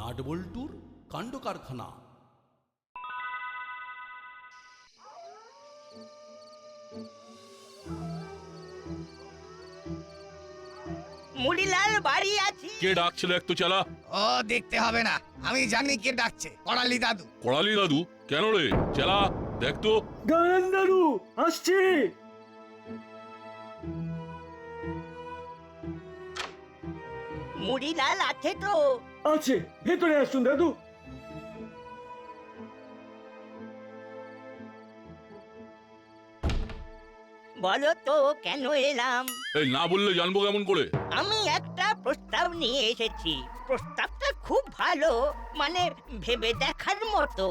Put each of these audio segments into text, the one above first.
নাটবল্টুর কাণ্ড কারখানা। মুড়িলাল বাড়ি আছি। কে ডাকছিল একটু চালা? ও দেখতে হবে না, আমি জানি কে ডাকছে। করালি দাদু। করালি দাদু? কেন রে চালা, দেখ তো। দাঁড়ান দাদু, আসছে। মুড়িলাল আছে তো? আছে, ভেতরে আসুন দাদু। বলো তো কেন এলাম? এই না বললে জানবো কেমন করে? আমি একটা প্রস্তাব নিয়ে এসেছি। প্রস্তাবটা খুব ভালো, মানে ভেবে দেখার মতো।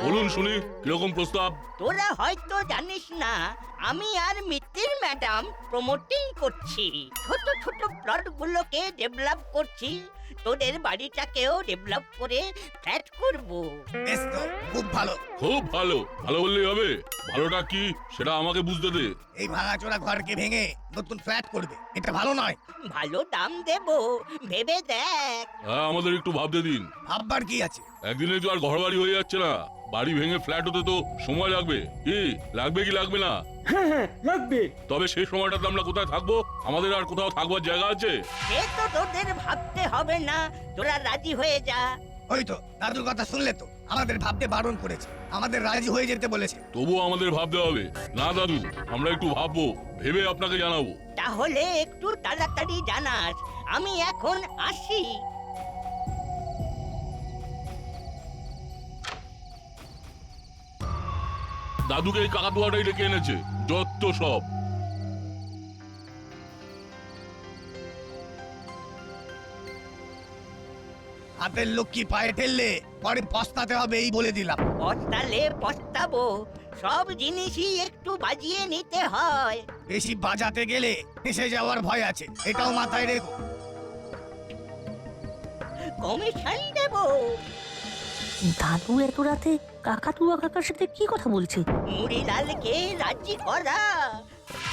বলুন শুনি, কিরকম প্রস্তাব? তোরা হয়তো জানিস না, আমি আর মিত্তির ম্যাডাম প্রমোটিং করছি। ছোট ছোট প্লটগুলোকে ডেভেলপ করছি। তোদের বাড়িটাকেও ডেভেলপ করে ফ্ল্যাট করব। বেশ তো, খুব ভালো। খুব ভালো। ভালো বললেই হবে? ভালোটা কি সেটা আমাকে বুঝতে দে। এই ভাঙাচোরা ঘরকে ভেঙে নতুন ফ্ল্যাট করবে, এটা ভালো নয়। ভালো দাম দেব, ভেবে দেখ। হ্যাঁ, আমাদের একটু ভাবতে দিন। ভাববার কি আছে? একদিনে তো আর ঘর বাড়ি হয়ে যাচ্ছে না। বাড়ি ভেঙে ফ্ল্যাট হতে তো সময় লাগবে। কি লাগবে কি লাগবে না? হ্যাঁ হ্যাঁ, লাগবে। তবে সেই সময়টাতে আমরা কোথায় থাকবো? আমাদের আর কোথাও থাকবার জায়গা আছে? সে তো তোদের ভাবতে হবে না, তোরা রাজি হয়ে যা। ওই তো, দাদুর কথা শুনলে তো, আমাদের ভাবতে বারণ করেছে, আমাদের রাজি হয়ে যেতে বলেছে। তবুও আমাদের ভাবতে হবে। না দাদু, আমরা একটু ভাববো, ভেবে আপনাকে জানাবো। তাহলে একটু তাড়াতাড়ি জানাস, আমি এখন আসি। দাদুকে এই কাকাতুয়াটাই ডেকে এনেছে, যত সব। হাতের লক্ষ্মী পায়ে ঠেললে পরে পস্তাতে হবে, এই বলে দিলাম। পস্তালে পস্তাবো, সব জিনিসই একটু বাজিয়ে নিতে হয়। বেশি বাজাতে গেলে ফেসে যাওয়ার ভয় আছে, এটাও মাথায় রেখো। কমিশন দেব। দাদু এত রাতে কাকাতুয়া কাকার সাথে কি কথা বলছে? মুড়িলালকে রাজি করা।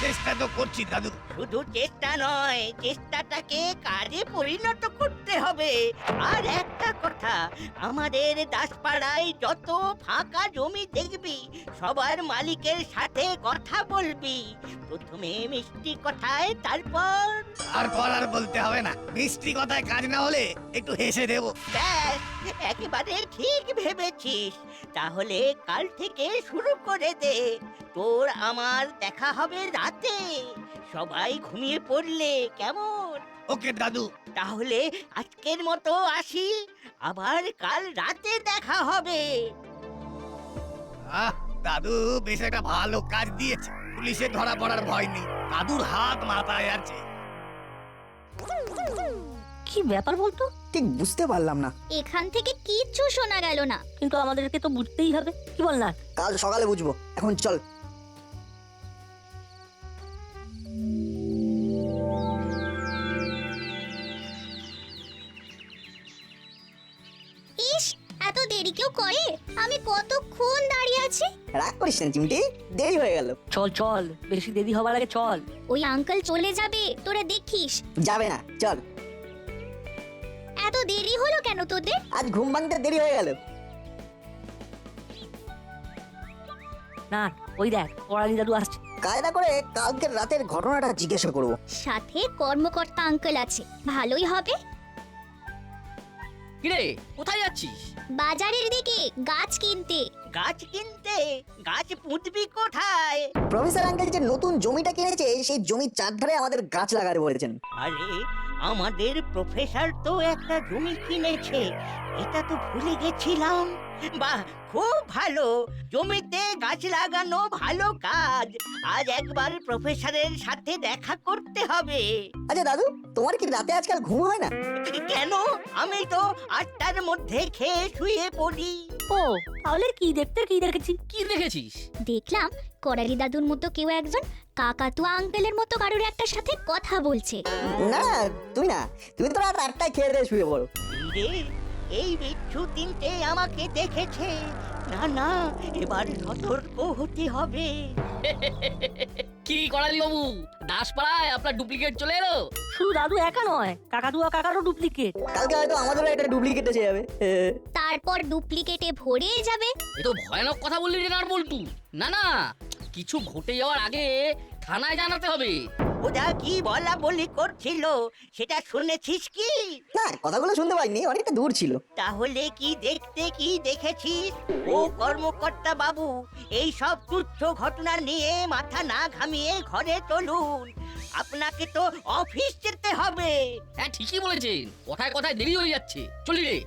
চেষ্টা তো করছি দাদু। শুধু চেষ্টা নয়, চেষ্টাটাকে কাজে পরিণত করতে হবে। আর একটা কথা, আমাদের দাসপাড়ায় যত ফাঁকা জমি দেখবি, সবার মালিকের সাথে কথা বলবি। প্রথমে মিষ্টি কথায়, তারপর আর বলতে হবে না, মিষ্টি কথায় কাজ না হলে একটু হেসে দেবো। ব্যাস, একেবারে ঠিক ভেবেছিস। তাহলে কাল থেকে শুরু করে দে। তোর আমার দেখা হবে রাতে, সবাই ঘুমিয়ে পড়লে, কেমন? ওকে দাদু। তাহলে আজকের মতো আসি, আবার কাল রাতে দেখা হবে। দাদু বেশ একটা ভালো কাজ দিয়েছে, পুলিশে ধরা পড়ার ভয় নেই। দাদুর হাত মাথায় আছে। কি ব্যাপার বলতো? ঠিক বুঝতে পারলাম না। এখান থেকে কিচ্ছু শোনা গেল না। কিন্তু আমাদেরকে তো বুঝতেই হবে, কি বল না? কাল সকালে বুঝবো, এখন চল। ইস, এত দেরি কেউ করে? আমি কতক্ষণ দাঁড়িয়ে আছি। রাগ করিস না চিমটি, দেরি হয়ে গেল। চল চল, বেশি দেরি হবার আগে চল। ওই আঙ্কেল চলে যাবে, তোরা দেখিস। যাবে না, চল। এত দেরি হলো কেন তোদের? আজ ঘুম ভাঙতে দেরি হয়ে গেল। না, ওই দেখ করালি দাদু আসছে। কায়দা করে কালকের রাতের ঘটনাটা জিজ্ঞাসা করবো। সাথে কর্মকর্তা আঙ্কেল আছে, ভালোই হবে। কিরে, কোথায় যাচ্ছিস? বাজারের দিকে গাছ কিনতে। গাছ কিনতে? গাছ পুঁতবি কোথায়? প্রফেসর আঙ্কেল যে নতুন জমিটা কিনেছে, সেই জমির চারধারে আমাদের গাছ লাগাতে বলেছেন। আরে, আমাদের প্রফেসর তো একটা জমি কিনেছে, এটা তো ভুলে গেছিলাম। বাহ, খুব ভালো। জমিতে গাছ লাগানো ভালো কাজ। আজ একবার প্রফেসরের সাথে দেখা করতে হবে। আচ্ছা দাদু, তোমার কি রাতে আজকাল ঘুম হয় না? কেন? আমি তো 8টার মধ্যে খেয়ে শুয়ে পড়ি। ও, তাহলে কি দেখেছি? কি দেখেছিস? দেখলাম করালি দাদুর মতো কেউ একজন কাকাতুয়া আঙ্কেলের মতো কারোর একটা সাথে কথা বলছে। না, তুমি তো রাত 8টায় খেয়ে দিয়ে শুয়ে পড়ো। রে, এই বিচ্ছু তিনটে আমাকে দেখেছে। না না, এবার সতর্ক হতে হবে। কি করালি বাবু, দাসপাড়ায় আপনার ডুপ্লিকেট চলে এলো। শুধু দাদু একা নয়, কাকাতুয়া কাকারও ডুপ্লিকেট। কালকে হয়তো আমাদেরও একটা ডুপ্লিকেট এসে যাবে। তারপর ডুপ্লিকেটে ভরে যাবে। এ তো ভয়ানক কথা বললি রে নাটবল্টু। না না, কিছু ঘটে যাওয়ার আগে থানায় জানাতে হবে। ওরা কি বলা বলি করছিল সেটা শুনেছিস কি? না, কথাগুলো শুনতে পাইনি, অনেকটা দূর ছিল। তাহলে কি দেখতে কি দেখেছিস? ও কর্মকর্তা বাবু, এই সব তুচ্ছ ঘটনা নিয়ে মাথা না ঘামিয়ে ঘরে চলুন। আপনাকে তো অফিস যেতে হবে। হ্যাঁ ঠিকই বলেছেন, কথায় কথায় দেরি হয়ে যাচ্ছে। চলি রে।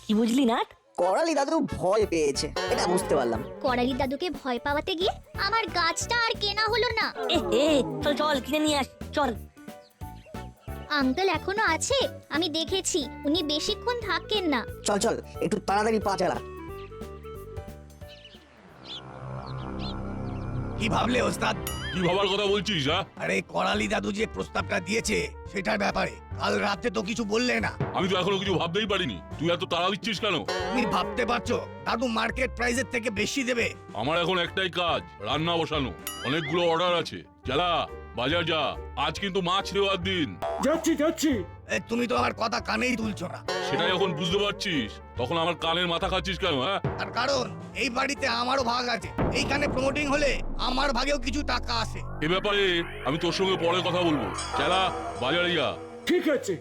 কি বুঝলি নাট? করালি দাদু ভয় পেয়েছে, এটা বুঝতে পারলাম। করালি দাদুকে ভয় পাওয়াতে গিয়ে আমার গাছটা আর কেনা হলো না। এ চল চল কিনে নিয়ে আস, চল। আঙ্কেল এখনো আছে, আমি দেখেছি উনি বেশিক্ষণ থাকেন না। চল চল, একটু তাড়াতাড়ি পা চালা। কি ভাবলে ওস্তাদ? কি ভাবার কথা বলছিস? আরে করালি দাদু যে প্রস্তাবটা দিয়েছে সেটার ব্যাপারে কাল রাতে তো কিছু বললে না। আমি তো এখনো কিছু ভাবতেই পারিনি, তুই এত তাড়া দিচ্ছিস কেন? তুমি ভাবতে পারছো দাদু মার্কেট প্রাইসের থেকে বেশি দেবে? আমার এখন একটাই কাজ, রান্না বসানো। অনেকগুলো অর্ডার আছে। চালা বাজার যা, আজ কিন্তু মাছ নেওয়ার দিন। যাচ্ছি যাচ্ছি। তুমি তো আমার কথা কানেই তুলছো না। সেটা যখন বুঝতে পারছিস তখন আমার কানের মাথা খাচ্ছিস কেন? তার কারণ এই বাড়িতে আমারও ভাগ আছে। এইখানে প্রমোটিং হলে আমার ভাগেও কিছু টাকা আসে। এ ব্যাপারে আমি তোর সঙ্গে পরে কথা বলবো। চালা বাজারে যা। ঠিক আছে।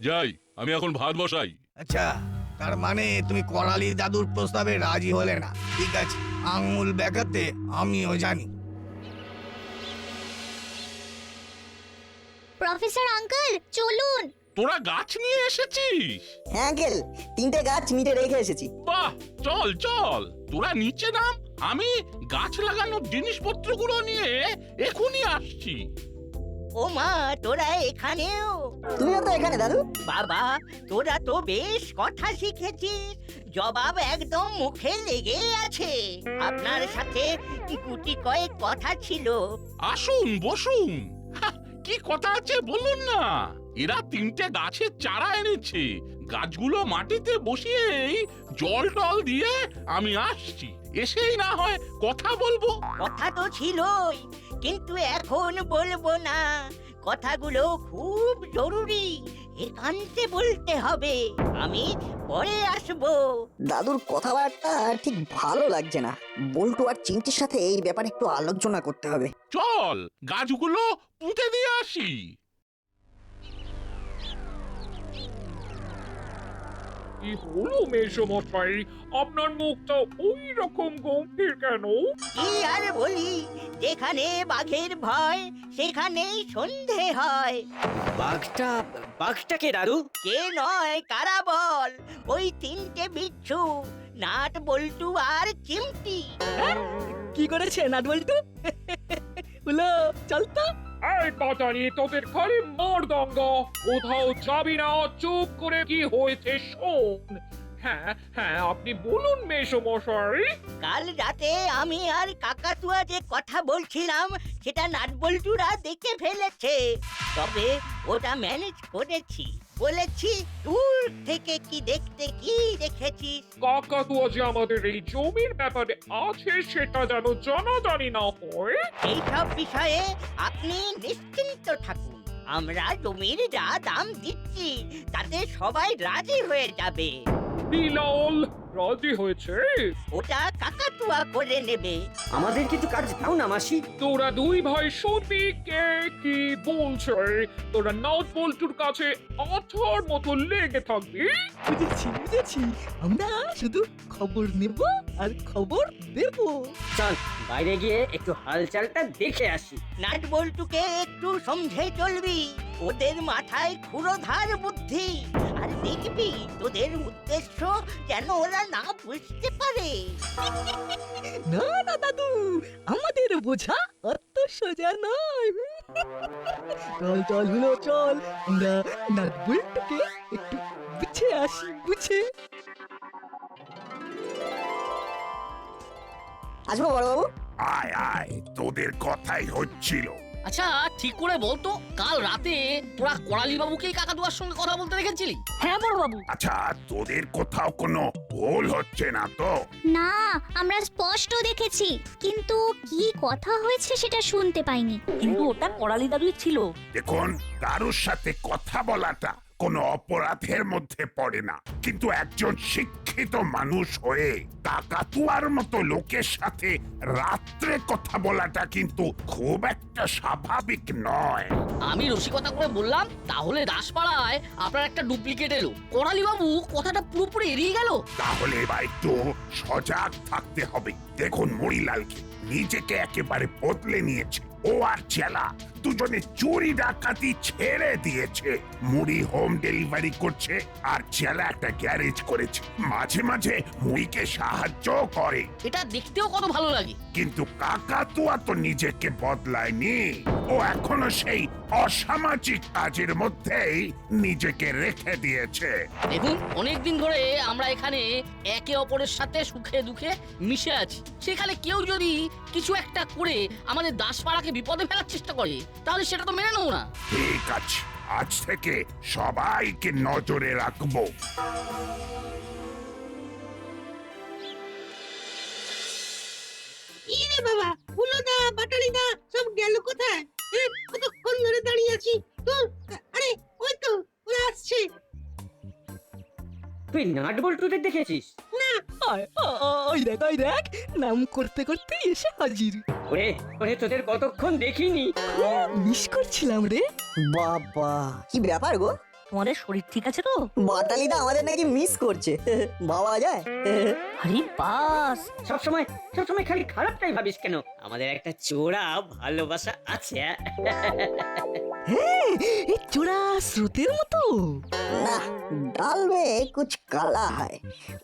যাই, আমি এখন ভাত বসাই। আচ্ছা, তার মানে তুমি করালি দাদুর প্রস্তাবে রাজি হলে না? ঠিক আছে, আঙুল বেঁকাতে আমিও জানি। প্রফেসর আঙ্কেল চলুন। তোরা গাছ নিয়ে এসেছিস? হ্যাঁ আঙ্কেল, 3টে গাছ নিচে রেখে এসেছি। বাহ, চল চল তোরা নিচে নাম, আমি গাছ লাগানোর জিনিসপত্রগুলো নিয়ে এখনই আসছি। ও মা, তোরা এখানেও? তুমিও তো এখানে দাদু? বাবা, তোরা তো বেশ কথা শিখেছিস, জবাব একদম মুখে লেগে আছে। আপনার সাথে গুটি কয়েক কথা ছিল। আসুন বসুন। কি কথা আছে বলুন না। এরা 3টে গাছের চারা এনেছে, গাছগুলো মাটিতে বসিয়েই জল টল দিয়ে আমি আসছি। এসেই না হয় কথা বলবো। কথা তো ছিলই, কিন্তু এখন বলবো না। কথাগুলো খুব জরুরি, একান্তে বলতে হবে। আমি পরে আসবো। দাদুর কথাবার্তা ঠিক ভালো লাগছে না। বল্টু আর চিমটির সাথে এই ব্যাপারে একটু আলোচনা করতে হবে। চল গাছগুলো পুঁতে দিয়ে আসি। কি হলো মেসমশাই, আপনার মুখটা ওই রকম গম্ভীর কেন? কি আর বলি, যেখানে বাঘের ভয় সেখানেই সন্ধে হয়। বাঘটা কে দাদু? কে নয়, কারা বল? ওই 3টে বিচ্ছু, নাট বল্টু আর চিমটি। কি করেছে নাটবল্টু? হলো চল তো। এই কাটারি, তোদের খালি মর্দঙ্গ, কোথাও যাবি না, চুপ করে কি হয়েছে শোন। হ্যাঁ হ্যাঁ, আপনি বলুন মেসমশাই। কাল রাতে আমি আর কাকাতুয়া যে কথা বলছিলাম সেটা নাটবল্টুরা দেখে ফেলেছে। তবে ওটা ম্যানেজ করেছি। বলেছি দূর থেকে কি দেখতে কি দেখেছিস। কাকাতুয়া যে আমাদের এই জমির ব্যাপারে আছে সেটা যেন জানাজানি না হয়। এইসব বিষয়ে আপনি নিশ্চিন্ত থাকুন। আমরা জমির যা দাম দিচ্ছি তাতে সবাই রাজি হয়ে যাবে। বিলাল রাজি হয়েছে? ওটা কাকাতুয়া করে নেবে। আমাদের কিছু কাজ দাও না মাসি। তোরা দুই ভাই শুনবি কে কি বলছে। তোরা নাট বল্টুর কাছে আঠার মতো লেগে থাকবি। বুঝেছি, আমরা শুধু খবর নেব আর খবর দেব। চল বাইরে গিয়ে একটু হালচালটা দেখে আসি। নাট বল্টুকে একটু সমঝে চলবি, ওদের মাথায় ক্ষুরোধার বুদ্ধি। আর দেখবি তোদের উদ্দেশ্য যেন ওরা না বুঝতে পারে। না না দাদু, আমাদের বোঝা অত সোজা নয়। চল চল হলো চল, আমরা নাটবল্টুকে একটু বুঝে আসি। বুঝে আসবো বড়বাবু? আয় আয়, তোদের কথাই হচ্ছিল। আচ্ছা ঠিক করে বলতো, কাল রাতে তোরা করালি বাবুকেই কাকাতুয়ার সঙ্গে কথা বলতে দেখেছিলি? হ্যাঁ বড় বাবু। আচ্ছা তোদের কোথাও কোনো ভুল হচ্ছে না তো? না, আমরা স্পষ্ট দেখেছি, কিন্তু কি কথা হয়েছে সেটা শুনতে পাইনি। কিন্তু ওটা করালি দাদুই ছিল। দেখুন, কারোর সাথে কথা বলাটা কোনো অপরাধের মধ্যে পড়ে না, কিন্তু একজন শিক্ষিত মানুষ হয়ে কাকাতুয়ার মতো লোকের সাথে রাত্রে কথা বলাটা কিন্তু খুব একটা স্বাভাবিক নয়। আমি রসিকতা করে বললাম, তাহলে দাসপাড়ায় আপনার একটা ডুপ্লিকেট এলো, করালি বাবু কথাটা পুরোপুরি এড়িয়ে গেল। তাহলে এবার একটু সজাগ থাকতে হবে। দেখুন মরিলালকে নিজেকে একেবারে বদলে নিয়েছে। ও আর চেলা দুজনে চুরি ডাকাতি ছেড়ে দিয়েছে। মুড়ি হোম ডেলিভারি করছে আর চেলা একটা গ্যারেজ করেছে। মাঝে মাঝে মুড়িকে সাহায্য করে। এটা দেখতেও কত ভালো লাগে। কিন্তু কাকাতুয়া তো নিজেকে বদলায়নি। ও এখনো সেই অসামাজিক কাজের মধ্যেই নিজেকে রেখে দিয়েছে। দেখুন, অনেকদিন ধরে আমরা এখানে একে অপরের সাথে সুখে দুঃখে মিশে আছি। সেখানে কেউ যদি কিছু একটা করে আমাদের দাসপাড়াকে বিপদে ফেলার চেষ্টা করে, তাহলে সেটা তো মেনে নেব না। ঠিক আছে, আজ থেকে সবাইকে নজরে রাখবো। ইরে বাবা, হুলোদা বাটালিদা সব গেল কোথায়? কতক্ষণ ধরে দাঁড়িয়ে আছি। আরে ওই তো ওরা আসছে। তুই নাট বল্টুদের দেখেছিস? ওই দেখ নাম করতে করতে এসে হাজির। ওরে ওরে, তোদের কতক্ষণ দেখিনি। মিস করছিলাম রে। বাবা কি ব্যাপার গো? তোমাদের শরীর ঠিক আছে তো? বাটালিদা আমাদের নাকি মিস করছে, ভাবা যায়? আরে বাস, সবসময় খালি খারাপটাই ভাবিস কেন? আমাদের একটা চোরা ভালোবাসা আছে। এই চোরা স্রোতের মতো। না, ডাল মে কুছ কালা হয়।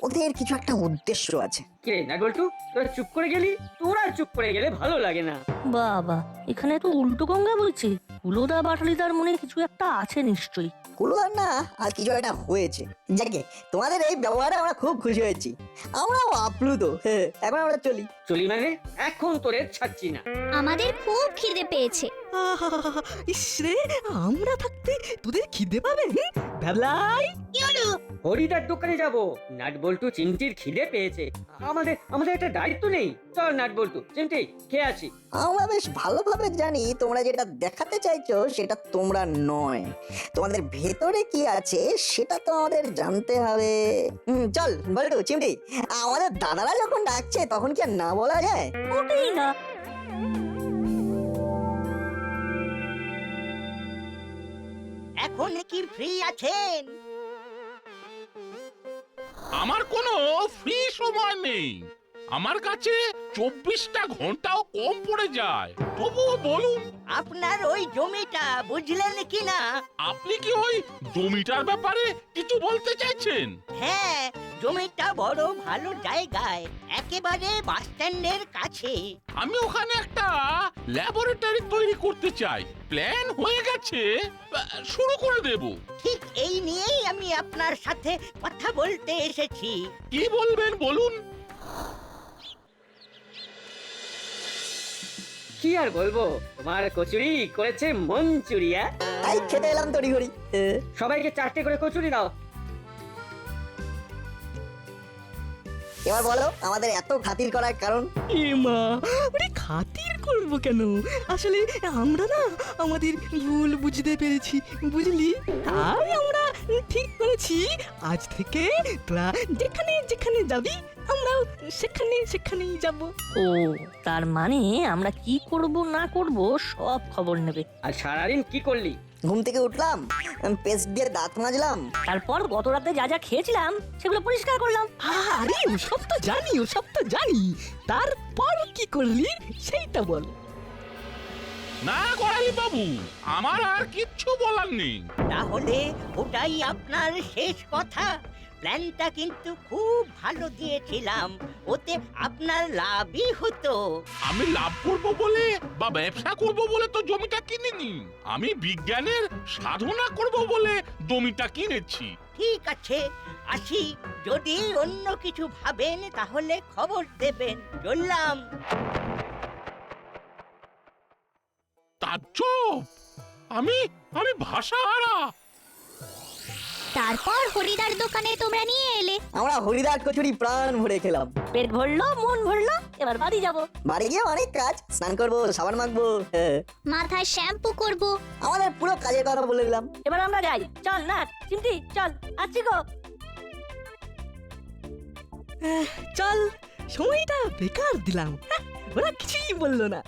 ওদের কিছু একটা উদ্দেশ্য আছে। কে নাট বল্টু, তোরা চুপ করে গেলি? তোরা চুপ করে গেলে ভালো লাগে না। বাবা এখানে তো উল্টো গঙ্গা বলছে। হুলোদা বাটালিদার মনে কিছু একটা আছে নিশ্চয়ই। কুলুদার না, আর কিছু একটা হয়েছে। যাকে তোমাদের এই ব্যবহারে আমরা খুব খুশি হয়েছি। আমরাও আপ্লুত। এখন আমরা চলি। চলি মানে? এখন তোরে ছাড়ছি না। আমাদের খুব খিদে পেয়েছে। ইসরে, আমরা থাকতে তোদের খিদে পাবে? ভ্যাবলাই, হরিদার দোকানে যাব। নাট বল্টু চিমটির খিদে পেয়েছে। আমাদের একটা দায়িত্ব নেই। চল নাট বল্টু, চিমটি খেয়ে আছি। আমরা বেশ ভালোভাবে জানি তোমরা যেটা দেখাতে চাইছো সেটা তোমরা নয়। তোমাদের ভেতরে কি আছে সেটা তো আমাদের জানতে হবে। চল বল্টু, চিমটি, আমাদের দাদারা যখন ডাকছে তখন কি আর না বলা যায়? ওটাই না। এখন কি ফ্রি আছেন? আমার কোনো ফ্রি সময় নেই। আমার কাছে 24টা ঘন্টাও কম পড়ে যায়। তবুও বলুন, আপনার ওই জমিটা বুঝলেন কি না? আপনি কি ওই জমিটার ব্যাপারে কিছু বলতে চাইছেন? হ্যাঁ, জমিটা বড় ভালো জায়গায়, একেবারে বাস স্ট্যান্ডের কাছে। আমি ওখানে একটা ল্যাবরেটরি তৈরি করতে চাই। প্ল্যান হয়ে গেছে, শুরু করে দেব। ঠিক এই নিয়েই আমি আপনার সাথে কথা বলতে এসেছি। কি বলবেন বলুন। কি আর বলবো, তোমার কচুরি করেছে মঞ্চুরিয়া। তাই খেতে এলাম তড়িঘড়ি। সবাইকে 4টে করে কচুরি দাও। এবার বলো আমাদের এত খাতির করার কারণ? এ মা, ওরে খাতির করবো কেন? আসলে আমরা না আমাদের ভুল বুঝতে পেরেছি, বুঝলি? তাই আমরা ঠিক করেছি আজ থেকে তোরা যেখানে যেখানে যাবি আমরাও সেখানেই যাব। ও, তার মানে আমরা কি করব না করব সব খবর নেবে। আর সারাদিন কি করলি? ঘুম থেকে উঠলাম, পেস্ট দিয়ে দাঁত মাজলাম। তারপর গত রাতে যা যা খেয়েছিলাম সেগুলো পরিষ্কার করলাম। আরে ওসব তো জানি, তারপর কি করলি সেইটা বল। না করালি বাবু, আমার আর কিচ্ছু বলার নেই। তাহলে ওটাই আপনার শেষ কথা? প্ল্যানটা কিন্তু খুব ভালো দিয়েছিলাম, ওতে আপনার লাভই হতো। আমি লাভ করব বলে বা ব্যবসা করব বলে তো জমিটা কিনিনি। আমি বিজ্ঞানের সাধনা করব বলে জমিটা কিনেছি। ঠিক আছে, আসি। যদি অন্য কিছু ভাবেন তাহলে খবর দেবেন। চললাম। তাজ্জব! আমি আমি ভাষাহারা। তারপর হরিদার দোকানে তোমরা নিয়ে এলে। আমরা হরিদার কচুরি প্রাণ ভরে খেলাম। পেট ভরলো, মন ভরলো, এবার বাড়ি যাবো। বাড়ি গিয়ে অনেক কাজ, স্নান করবো, সাবান মাখবো, হ্যাঁ। মাথায় শ্যাম্পু করব। আমাদের পুরো কাজের কথা বলে দিলাম। এবার আমরা যাই। চল না চিমটি, চল, আসছি গো। চল, সময়টা বেকার দিলাম। ওরা কিছুই বললো না।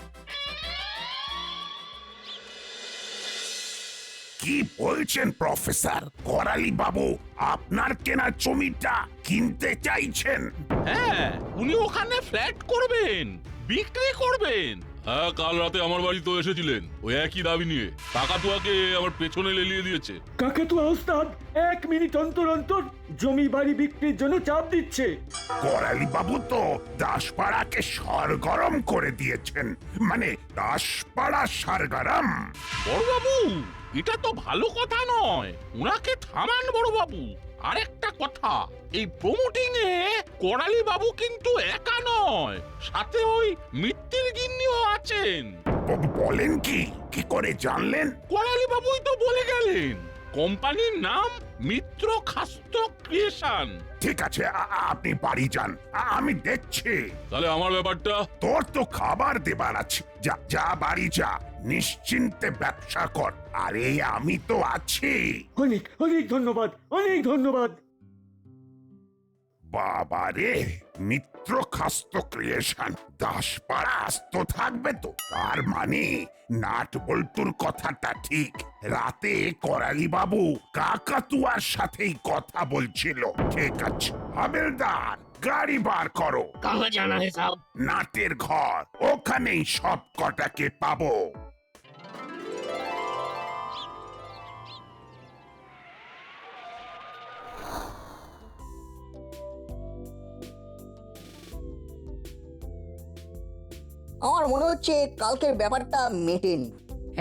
কি বলছেন প্রফেসর? করালি বাবু আপনার কেনা জমিটা কিনতে চাইছেন? হ্যাঁ, উনি ওখানে ফ্ল্যাট করবেন, বিক্রি করবেন। হ্যাঁ, কাল রাতে আমার বাড়ি তো এসেছিলেন ওই একই দাবি নিয়ে। কাকাতুয়াকে আমার পেছনে লেলিয়ে দিয়েছে। কাকাতুয়া ওস্তাদ 1 মিনিট অন্তর অন্তর জমি বাড়ি বিক্রির জন্য চাপ দিচ্ছে। করালি বাবু তো দাসপাড়াকে সরগরম করে দিয়েছেন, মানে দাসপাড়া সরগরম। বড়বাবু, এটা তো ভালো কথা নয়। ওনাকে থামান বড়বাবু। আরেকটা কথা, এই প্রমোটিং এ করালি বাবু কিন্তু একা নয়, সাথে ওই মিত্তির গিন্নিও আছেন। বলেন কি? কি করে জানলেন? করালি বাবুই তো বলে গেলেন। কোম্পানির নাম মিত্র খাস্ত ক্রিয়েশন। ঠিক আছে, আপনি বাড়ি যান, আমি দেখছি। তাহলে আমার ব্যাপারটা? তোর তো খাবার দেবার আছে, যা যা বাড়ি যা, নিশ্চিন্তে ব্যবসা কর। আরে আমি তো আছি। অনেক অনেক ধন্যবাদ, অনেক ধন্যবাদ। বাবারে, মিত্র খাস্ত ক্রিয়েশন দাসপাড়া আস্ত থাকবে তো? তার মানে নাট বল্টুর কথাটা ঠিক। রাতে করালি বাবু কাকাতুয়ার সাথেই কথা বলছিল। ঠিক আছে হাবেলদার, গাড়ি বার করো। কাহা জানা হে সাব? নাটের ঘর, ওখানেই সব কটাকে পাবো। আমার মনে হচ্ছে কালকের ব্যাপারটা মেটেনি।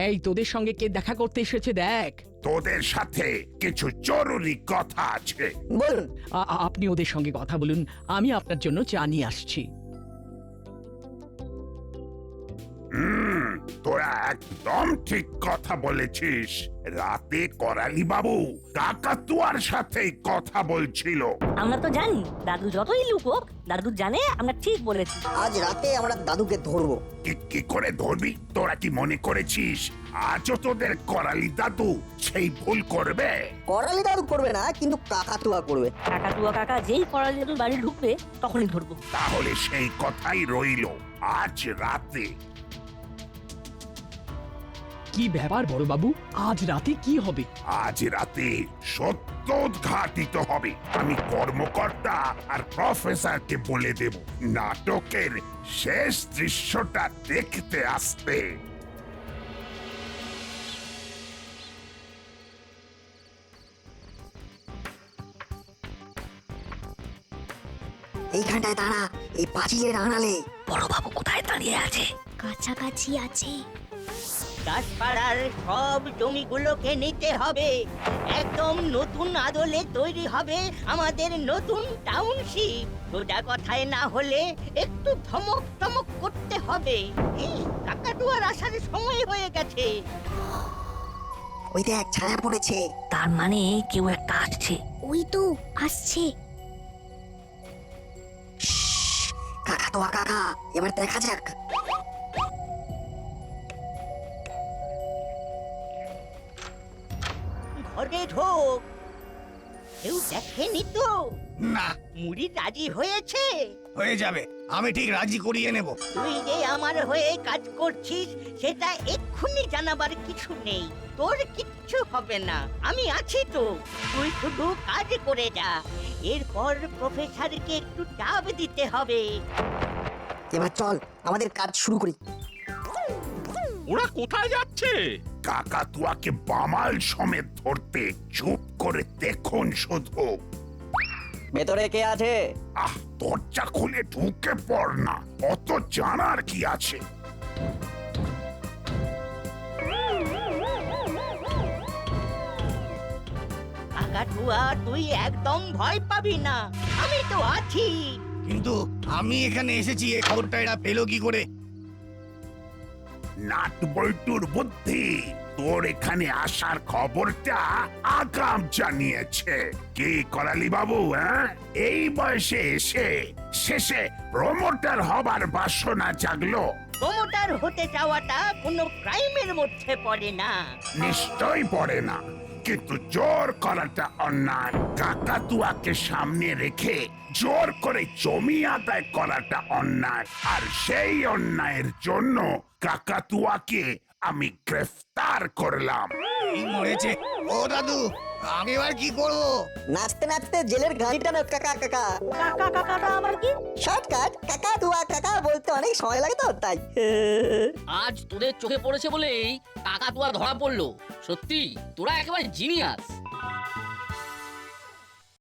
এই তোদের সঙ্গে কে দেখা করতে এসেছে দেখ। তোদের সাথে কিছু জরুরি কথা আছে। বলুন। আপনি ওদের সঙ্গে কথা বলুন, আমি আপনার জন্য চা নিয়ে আসছি। তোরা একদম ঠিক কথা বলেছিস। রাতে করালি বাবু কাকাতুয়ার সাথে কথা বলছিল। আমরা তো জানি, দাদু যতই লুকোক, দাদু জানে আমরা ঠিক বলেছি। আজ রাতে আমরা দাদুকে ধরবো। কি করে ধরবি? তোরা কি মনে করেছিস আজও তোদের করালি দাদু সেই ভুল করবে? করালি দাদু করবে না, কিন্তু কাকাতুয়া করবে। কাকাতুয়া কাকা যেই করালি দাদুর বাড়ি ঢুকবে তখনই ধরবো। তাহলে সেই কথাই রইল, আজ রাতে। কি ব্যাপার বড় বাবু, আজ রাতে কি হবে? আজ রাতে সত্য উদ্ঘাটিত হবে। আমি কর্মকর্তা আর প্রফেসরকে বলে দেব নাটকের শেষ দৃশ্যটা দেখতে আসতে। এইখানটায় দাঁড়া, এই পাঁচিলের আড়ালে। বড় বাবু কোথায় দাঁড়িয়ে আছে? কাছাকাছি আছে। দাসপাড়ার সব জমিগুলোকে নিতে হবে। একদম নতুন আদলে তৈরি হবে আমাদের নতুন টাউনশিপ। সোজা কথায় না হলে একটু ধমক টমক করতে হবে। এই কাকাতুয়ার আসার সময় হয়ে গেছে। ওই দেখ, ছায়া পড়েছে। তার মানে কেউ একটা আসছে। ওই তো আসছে। কাকাতুয়া কাকা, এবার দেখা যাক। ঘরে ঢোক। কেউ দেখেনি তো? না, মুড়ি রাজি হয়েছে? হয়ে যাবে, আমি ঠিক রাজি করিয়ে নেব। তুই যে আমার হয়ে কাজ করছিস সেটা এক্ষুনি জানাবার কিছু নেই। তোর কিচ্ছু হবে না, আমি আছি তো। তুই শুধু কাজ করে যা। এরপর প্রফেসরকে একটু চাপ দিতে হবে। এবার চল, আমাদের কাজ শুরু করি। ওরা কোথায় যাচ্ছে? কাকাতুয়াকে বামাল সমেত ধরতে। চুপ করে দেখুন শুধু। ভেতরে কে আছে? দরজা খুলে ঢুকে পড় না, অত জানার কি আছে? কাকাতুয়া, তুই একদম ভয় পাবি না, আমি তো আছি। কিন্তু আমি এখানে এসেছি, এই খবরটা এরা পেলো কি করে? নাট বল্টুর বুদ্ধি তোর এখানে আসার খবরটা আগাম জানিয়েছে। কি করালি বাবু, হ্যাঁ? এই বয়সে এসে শেষে প্রমোটার হবার বাসনা জাগলো। প্রমোটার হতে যাওয়াটা কোনো ক্রাইমের মধ্যে পড়ে না। নিশ্চয়ই পড়ে না, কিন্তু জোর করাটা অন্যায়। কাকাতুয়াকে সামনে রেখে জোর করে জমি আদায় করাটা অন্যায়, আর সেই অন্যায়ের জন্য কাকাতুয়াকে আমি গ্রেফতার করলাম। এই মরেছে। ও দাদু, আমি এবার কি করবো? নাচতে নাচতে জেলের ঘানি টানো কাকা কাকা। কাকা কাকাটা আবার কি? শর্টকাট, কাকা তুয়া কাকা বলতে অনেক সময় লাগে তো তাই। আজ তোদের চোখে পড়েছে বলেই কাকাতুয়া ধরা পড়লো। সত্যি তোরা একেবারে জিনিয়াস।